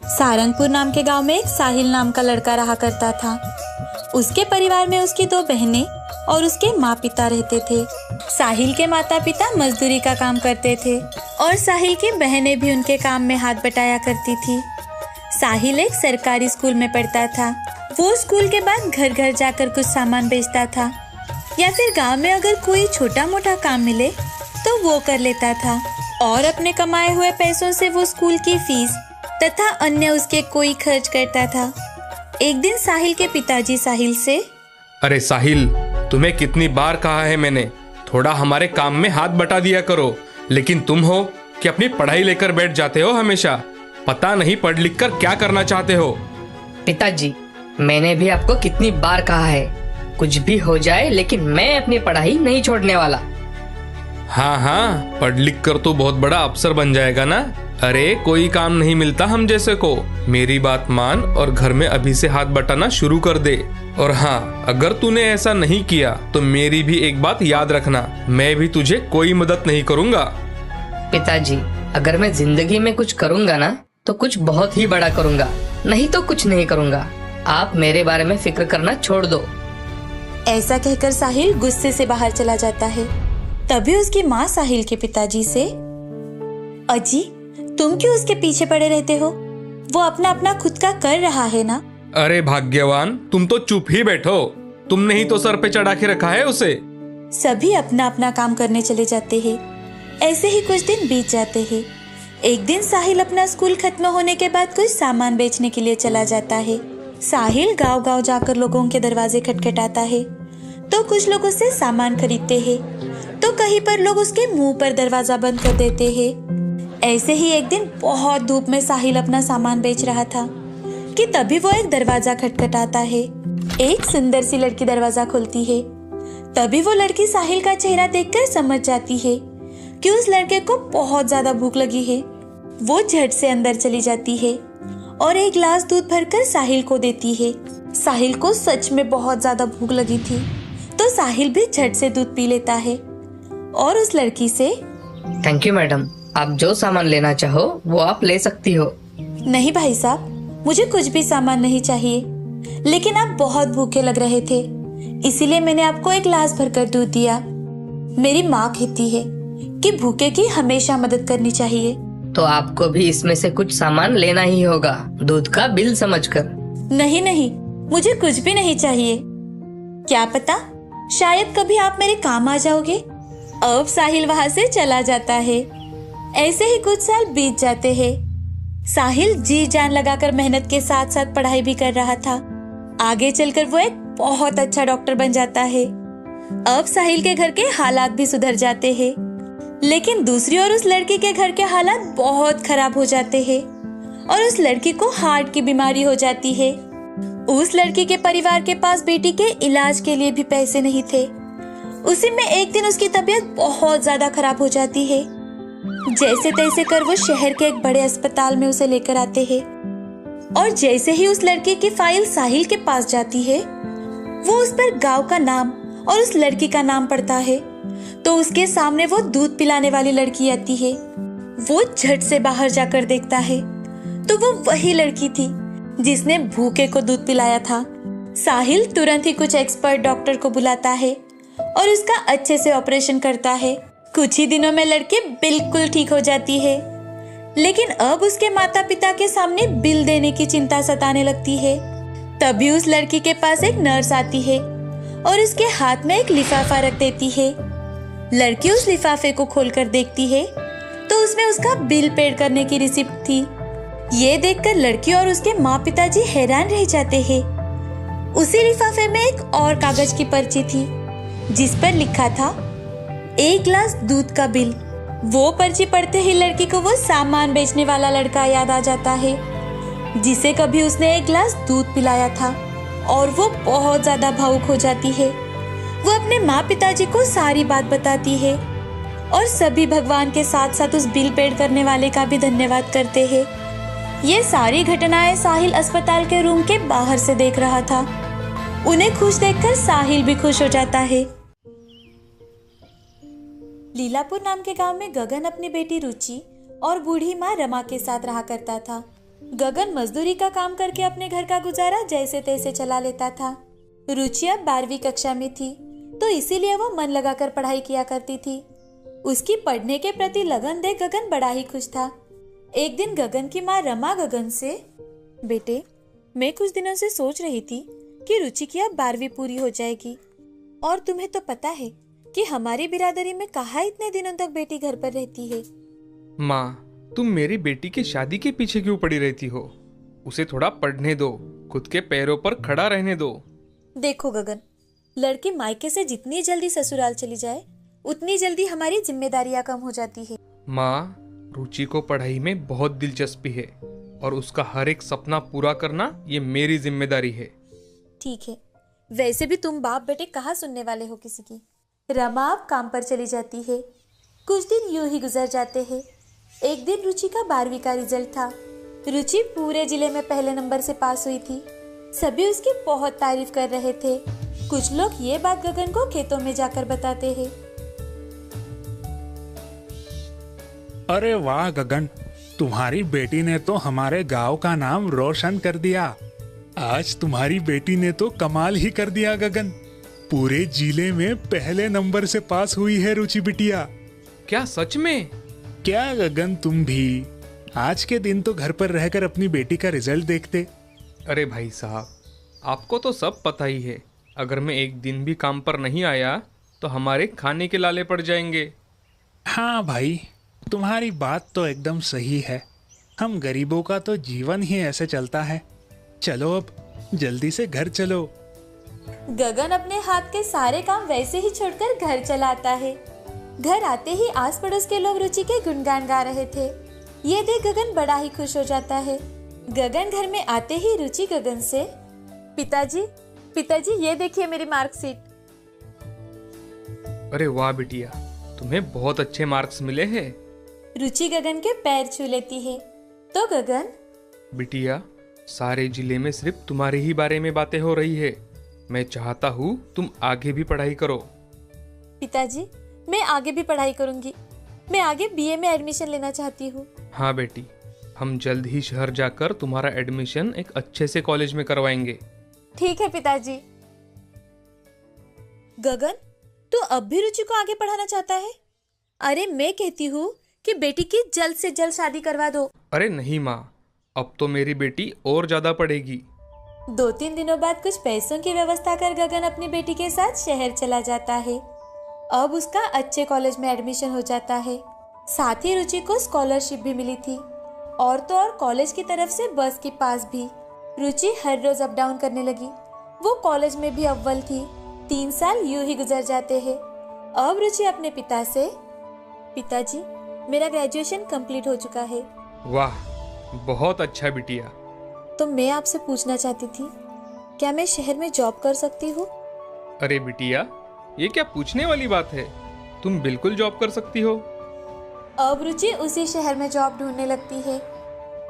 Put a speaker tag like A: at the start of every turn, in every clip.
A: सारंगपुर नाम के गांव में एक साहिल नाम का लड़का रहा करता था। उसके परिवार में उसकी 2 बहनें और उसके माँ पिता रहते थे। साहिल के माता पिता मजदूरी का काम करते थे और साहिल की बहनें भी उनके काम में हाथ बटाया करती थी। साहिल एक सरकारी स्कूल में पढ़ता था। वो स्कूल के बाद घर घर जाकर कुछ सामान बेचता था या फिर गांव में अगर कोई छोटा मोटा काम मिले तो वो कर लेता था और अपने कमाए हुए पैसों से वो स्कूल की फीस तथा अन्य उसके कोई खर्च करता था। एक दिन साहिल के पिताजी साहिल से,
B: अरे साहिल, तुम्हें कितनी बार कहा है मैंने, थोड़ा हमारे काम में हाथ बटा दिया करो, लेकिन तुम हो कि अपनी पढ़ाई लेकर बैठ जाते हो हमेशा। पता नहीं पढ़ लिख कर क्या करना चाहते हो।
C: पिताजी, मैंने भी आपको कितनी बार कहा है, कुछ भी हो जाए लेकिन मैं अपनी पढ़ाई नहीं छोड़ने वाला।
B: हाँ हाँ, पढ़ लिख कर तो बहुत बड़ा अफसर बन जाएगा ना। अरे कोई काम नहीं मिलता हम जैसे को। मेरी बात मान और घर में अभी से हाथ बटाना शुरू कर दे। और हाँ, अगर तूने ऐसा नहीं किया तो मेरी भी एक बात याद रखना, मैं भी तुझे कोई मदद नहीं करूँगा।
C: पिताजी, अगर मैं जिंदगी में कुछ करूँगा ना तो कुछ बहुत ही बड़ा करूँगा, नहीं तो कुछ नहीं करूँगा। आप मेरे बारे में फिक्र करना छोड़ दो।
A: ऐसा कहकर साहिल गुस्से से बाहर चला जाता है। तभी उसकी माँ साहिल के पिताजी से, अजी, तुम क्यों उसके पीछे पड़े रहते हो? वो अपना अपना खुद का कर रहा है ना।
B: अरे भाग्यवान, तुम तो चुप ही बैठो। तुमने ही तो सर पे चढ़ा के रखा है उसे।
A: सभी अपना अपना काम करने चले जाते हैं। ऐसे ही कुछ दिन बीत जाते हैं। एक दिन साहिल अपना स्कूल खत्म होने के बाद कुछ सामान बेचने के लिए चला जाता है। साहिल गांव गांव जाकर लोगों के दरवाजे खटखटाता है तो कुछ लोग उससे सामान खरीदते हैं तो कहीं पर लोग उसके मुंह पर दरवाजा बंद कर देते हैं। ऐसे ही एक दिन बहुत धूप में साहिल अपना सामान बेच रहा था कि तभी वो एक दरवाजा खटखटाता है। एक सुंदर सी लड़की दरवाजा खोलती है। तभी वो लड़की साहिल का चेहरा देखकर समझ जाती है कि उस लड़के को बहुत ज्यादा भूख लगी है। वो झट से अंदर चली जाती है और एक गिलास दूध भरकर साहिल को देती है। साहिल को सच में बहुत ज्यादा भूख लगी थी तो साहिल भी झट से दूध पी लेता है और उस लड़की से,
C: थैंक यू मैडम, आप जो सामान लेना चाहो वो आप ले सकती हो।
A: नहीं भाई साहब, मुझे कुछ भी सामान नहीं चाहिए, लेकिन आप बहुत भूखे लग रहे थे इसीलिए मैंने आपको एक गिलास भरकर दूध दिया। मेरी माँ कहती है कि भूखे की हमेशा मदद करनी चाहिए।
C: तो आपको भी इसमें से कुछ सामान लेना ही होगा, दूध का बिल समझकर।
A: नहीं नहीं, मुझे कुछ भी नहीं चाहिए। क्या पता, शायद कभी आप मेरे काम आ जाओगे। अब साहिल वहाँ से चला जाता है। ऐसे ही कुछ साल बीत जाते हैं। साहिल जी जान लगाकर मेहनत के साथ साथ पढ़ाई भी कर रहा था। आगे चलकर वो एक बहुत अच्छा डॉक्टर बन जाता है। अब साहिल के घर के हालात भी सुधर जाते हैं, लेकिन दूसरी ओर उस लड़की के घर के हालात बहुत खराब हो जाते हैं और उस लड़की को हार्ट की बीमारी हो जाती है। उस लड़की के परिवार के पास बेटी के इलाज के लिए भी पैसे नहीं थे। उसी में एक दिन उसकी तबीयत बहुत ज्यादा खराब हो जाती है। जैसे तैसे कर वो शहर के एक बड़े अस्पताल में उसे लेकर आते हैं और जैसे ही उस लड़की की फाइल साहिल के पास जाती है, वो उस पर गांव का नाम और उस लड़की का नाम पढ़ता है तो उसके सामने वो दूध पिलाने वाली लड़की आती है। वो झट से बाहर जाकर देखता है तो वो वही लड़की थी जिसने भूखे को दूध पिलाया था। साहिल तुरंत ही कुछ एक्सपर्ट डॉक्टर को बुलाता है और उसका अच्छे से ऑपरेशन करता है। कुछ ही दिनों में लड़की बिल्कुल ठीक हो जाती है, लेकिन अब उसके माता पिता के सामने बिल देने की चिंता सताने लगती है। तभी उस लड़की के पास एक नर्स आती है और उसके हाथ में एक लिफाफा रख देती है। लड़की उस लिफाफे को खोलकर देखती है तो उसमें उसका बिल पेड करने की रिसिप्ट थी। ये देखकर लड़की और उसके माँ पिताजी हैरान रह जाते हैं। उसी लिफाफे में एक और कागज की पर्ची थी जिस पर लिखा था 1 गिलास दूध का बिल। वो पर्ची पढ़ते ही लड़की को वो सामान बेचने वाला लड़का याद आ जाता है जिसे कभी उसने 1 गिलास दूध पिलाया था और वो बहुत ज्यादा भावुक हो जाती है। वो अपने माँ पिताजी को सारी बात बताती है और सभी भगवान के साथ साथ उस बिल पेड करने वाले का भी धन्यवाद करते हैं। ये सारी घटनाएं साहिल अस्पताल के रूम के बाहर से देख रहा था। उन्हें खुश देखकर साहिल भी खुश हो जाता है। लीलापुर नाम के गांव में गगन अपनी बेटी रुचि और बूढ़ी माँ रमा के साथ रहा करता था। गगन मजदूरी का काम करके अपने घर का गुजारा जैसे तैसे चला लेता था। रुचि अब 12वीं कक्षा में थी, तो इसीलिए वो मन लगाकर पढ़ाई किया करती थी। उसकी पढ़ने के प्रति लगन देख गगन बड़ा ही खुश था। एक दिन गगन की माँ रमा गगन से, बेटे, मैं कुछ दिनों से सोच रही थी कि रुचि की अब 12वीं पूरी हो जाएगी, और तुम्हें तो पता है कि हमारी बिरादरी में कहाँ इतने दिनों तक बेटी घर पर रहती है।
B: माँ, तुम मेरी बेटी की शादी के पीछे क्यों पड़ी रहती हो? उसे थोड़ा पढ़ने दो, खुद के पैरों पर खड़ा रहने दो।
A: देखो गगन, लड़की मायके से जितनी जल्दी ससुराल चली जाए उतनी जल्दी हमारी जिम्मेदारियां कम हो जाती है।
B: माँ, रुचि को पढ़ाई में बहुत दिलचस्पी है और उसका हर एक सपना पूरा करना ये मेरी जिम्मेदारी है।
A: ठीक है, वैसे भी तुम बाप बेटे कहाँ सुनने वाले हो किसी की। रमा अब काम पर चली जाती है। कुछ दिन यूं ही गुजर जाते हैं। एक दिन रुचि का 12वीं का रिजल्ट था। रुचि पूरे जिले में पहले नंबर से पास हुई थी। सभी उसकी बहुत तारीफ कर रहे थे। कुछ लोग ये बात गगन को खेतों में जाकर बताते हैं।
D: अरे वाह गगन, तुम्हारी बेटी ने तो हमारे गांव का नाम रोशन कर दिया। आज तुम्हारी बेटी ने तो कमाल ही कर दिया गगन। पूरे जिले में पहले नंबर से पास हुई है रुचि बिटिया।
B: क्या सच में?
D: क्या गगन, तुम भी आज के दिन तो घर पर रहकर अपनी बेटी का रिजल्ट देखते।
B: अरे भाई साहब, आपको तो सब पता ही है। अगर मैं एक दिन भी काम पर नहीं आया तो हमारे खाने के लाले पड़ जाएंगे।
D: हाँ भाई, तुम्हारी बात तो एकदम सही है। हम गरीबों का तो जीवन ही ऐसे चलता है। चलो अब जल्दी से घर चलो।
A: गगन अपने हाथ के सारे काम वैसे ही छोड़कर घर चला आता है। घर आते ही आस पड़ोस के लोग रुचि के गुणगान गा रहे थे। ये देख गगन बड़ा ही खुश हो जाता है। गगन घर में आते ही रुचि गगन से, पिताजी ये देखिए मेरी मार्कशीट।
B: अरे वाह बिटिया, तुम्हें बहुत अच्छे मार्क्स मिले हैं।
A: रुचि गगन के पैर छू लेती है। तो गगन,
B: बिटिया, सारे जिले में सिर्फ तुम्हारे ही बारे में बातें हो रही है। मैं चाहता हूँ तुम आगे भी पढ़ाई करो।
A: पिताजी, मैं आगे भी पढ़ाई करूंगी। मैं आगे बीए में एडमिशन लेना चाहती हूँ।
B: हाँ बेटी, हम जल्द ही शहर जाकर तुम्हारा एडमिशन एक अच्छे से कॉलेज में करवाएंगे।
A: ठीक है पिताजी। गगन, तू अब भी रुचि को आगे पढ़ाना चाहता है? अरे मैं कहती हूँ कि बेटी की जल्द से जल्द शादी करवा दो।
B: अरे नहीं माँ, अब तो मेरी बेटी और ज्यादा पढ़ेगी।
A: 2-3 दिनों बाद कुछ पैसों की व्यवस्था कर गगन अपनी बेटी के साथ शहर चला जाता है। अब उसका अच्छे कॉलेज में एडमिशन हो जाता है। साथ ही रुचि को स्कॉलरशिप भी मिली थी, और तो और कॉलेज की तरफ से बस की पास भी। रुचि हर रोज अप डाउन करने लगी। वो कॉलेज में भी अव्वल थी। 3 साल यूं ही गुजर जाते हैं। अब रुचि अपने पिता से, पिताजी, मेरा ग्रेजुएशन कंप्लीट हो चुका है।
B: वाह, बहुत अच्छा बिटिया।
A: तो मैं आपसे पूछना चाहती थी, क्या मैं शहर में जॉब कर सकती हूँ?
B: अरे बिटिया, ये क्या पूछने वाली बात है? तुम बिल्कुल जॉब कर सकती हो।
A: अब रुचि उसी शहर में जॉब ढूंढने लगती है।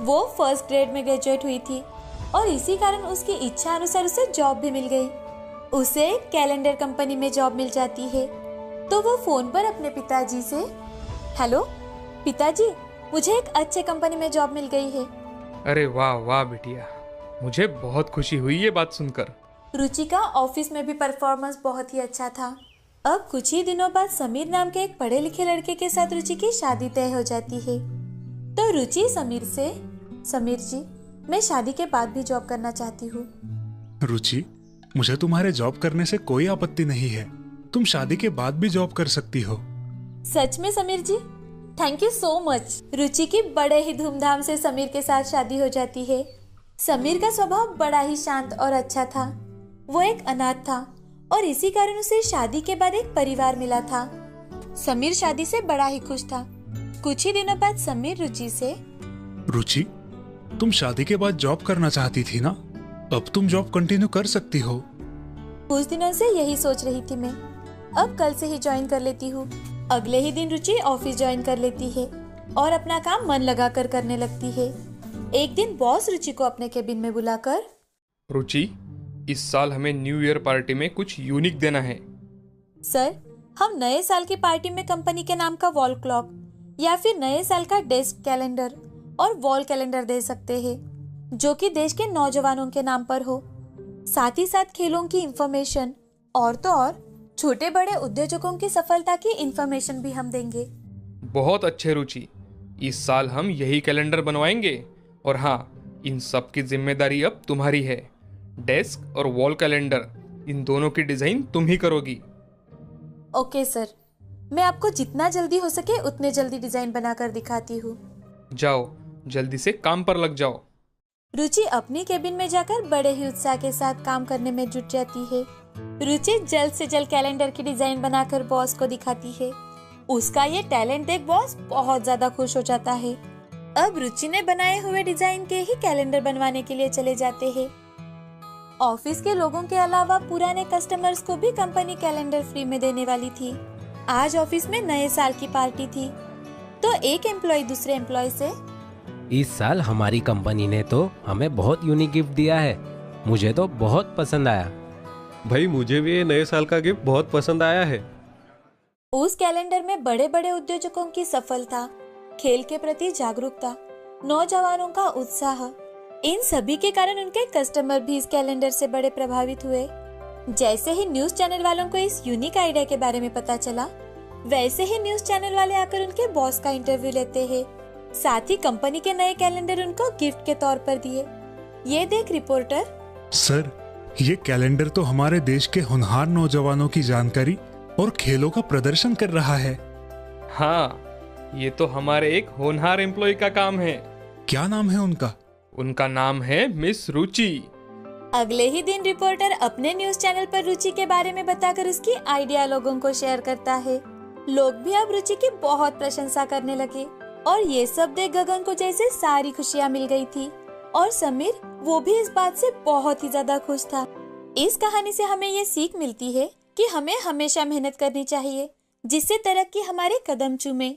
A: वो फर्स्ट ग्रेड में ग्रेजुएट हुई थी और इसी कारण उसकी इच्छा अनुसार उसे जॉब भी मिल गई। उसे कैलेंडर कंपनी में जॉब मिल जाती है। तो वो फोन पर अपने पिताजी से, हेलो पिताजी, मुझे एक अच्छे कंपनी में जॉब मिल गई है।
B: अरे वाह वाह बिटिया, मुझे बहुत खुशी हुई ये बात सुनकर।
A: रुचि का ऑफिस में भी परफॉर्मेंस बहुत ही अच्छा था। अब कुछ ही दिनों बाद समीर नाम के एक पढ़े लिखे लड़के के साथ रुचि की शादी तय हो जाती है। तो रुचि समीर से, समीर जी, मैं शादी के बाद भी जॉब करना चाहती हूँ।
D: रुचि, मुझे तुम्हारे जॉब करने से कोई आपत्ति नहीं है। तुम शादी के बाद भी जॉब कर सकती हो।
A: सच में Sameer ji? Thank you so much. Ruchi की बड़े ही धूमधाम से समीर के साथ शादी हो जाती है। समीर का स्वभाव बड़ा ही शांत और अच्छा था। वो एक अनाथ था और इसी कारण उसे शादी के बाद एक परिवार मिला था। समीर शादी से बड़ा ही खुश था। कुछ ही दिनों बाद समीर रुचि से,
D: रुचि, तुम शादी के बाद जॉब करना चाहती थी ना? अब तुम जॉब कंटिन्यू कर सकती हो।
A: कुछ दिनों से यही सोच रही थी मैं। अब कल से ही ज्वाइन कर लेती हूँ। अगले ही दिन रुचि ऑफिस ज्वाइन कर लेती है और अपना काम मन लगाकर करने लगती है। एक दिन बॉस रुचि को अपने केबिन में बुलाकर,
B: रुचि, इस साल हमें न्यू ईयर पार्टी में कुछ यूनिक देना है।
A: सर, हम नए साल की पार्टी में कंपनी के नाम का वॉल क्लॉक या फिर नए साल का डेस्क कैलेंडर और वॉल कैलेंडर दे सकते हैं। जो कि देश के नौजवानों के नाम पर हो। साथ ही साथ खेलों की इंफॉर्मेशन और तो और छोटे बड़े उद्योजकों की सफलता की इंफॉर्मेशन भी हम देंगे।
B: बहुत अच्छे रुचि, इस साल हम यही कैलेंडर बनवाएंगे। और हाँ, इन सब की जिम्मेदारी अब तुम्हारी है। डेस्क और वॉल कैलेंडर, इन दोनों की डिजाइन तुम ही करोगी।
A: ओके सर, मैं आपको जितना जल्दी हो सके उतने जल्दी डिजाइन बनाकर दिखाती हूँ।
B: जाओ, जल्दी से काम पर लग जाओ।
A: रुचि अपनी केबिन में जाकर बड़े ही उत्साह के साथ काम करने में जुट जाती है। रुचि जल्द से जल्द कैलेंडर की डिजाइन बनाकर बॉस को दिखाती है। उसका ये टैलेंट देख बॉस बहुत ज्यादा खुश हो जाता है। अब रुचि ने बनाए हुए डिजाइन के ही कैलेंडर बनवाने के लिए चले जाते हैं। ऑफिस के लोगों के अलावा पुराने कस्टमर्स को भी कंपनी कैलेंडर फ्री में देने वाली थी। आज ऑफिस में नए साल की पार्टी थी, तो एक एम्प्लॉय दूसरे एम्प्लॉय से,
E: इस साल हमारी कंपनी ने तो हमें बहुत यूनिक गिफ्ट दिया है, मुझे तो बहुत पसंद आया।
F: भाई मुझे भी ये नए साल का गिफ्ट बहुत पसंद आया है।
A: उस कैलेंडर में बड़े बड़े उद्योजकों की सफलता, खेल के प्रति जागरूकता, नौजवानों का उत्साह, इन सभी के कारण उनके कस्टमर भी इस कैलेंडर से बड़े प्रभावित हुए। जैसे ही न्यूज चैनल वालों को इस यूनिक आइडिया के बारे में पता चला, वैसे ही न्यूज चैनल वाले आकर उनके बॉस का इंटरव्यू लेते हैं। साथ ही कंपनी के नए कैलेंडर उनको गिफ्ट के तौर पर दिए। ये देख रिपोर्टर,
D: सर, ये कैलेंडर तो हमारे देश के होनहार नौजवानों की जानकारी और खेलों का प्रदर्शन कर रहा है।
B: हाँ, ये तो हमारे एक होनहार एम्प्लॉय का काम है।
D: क्या नाम है उनका?
B: उनका नाम है मिस रुचि।
A: अगले ही दिन रिपोर्टर अपने न्यूज चैनल पर रुचि के बारे में बताकर उसकी आइडिया लोगों को शेयर करता है। लोग भी अब रुचि की बहुत प्रशंसा करने लगे और ये सब देख गगन को जैसे सारी खुशियाँ मिल गई थी। और समीर, वो भी इस बात से बहुत ही ज्यादा खुश था। इस कहानी से हमें ये सीख मिलती है कि हमें हमेशा मेहनत करनी चाहिए, जिससे तरक्की हमारे कदम चूमे।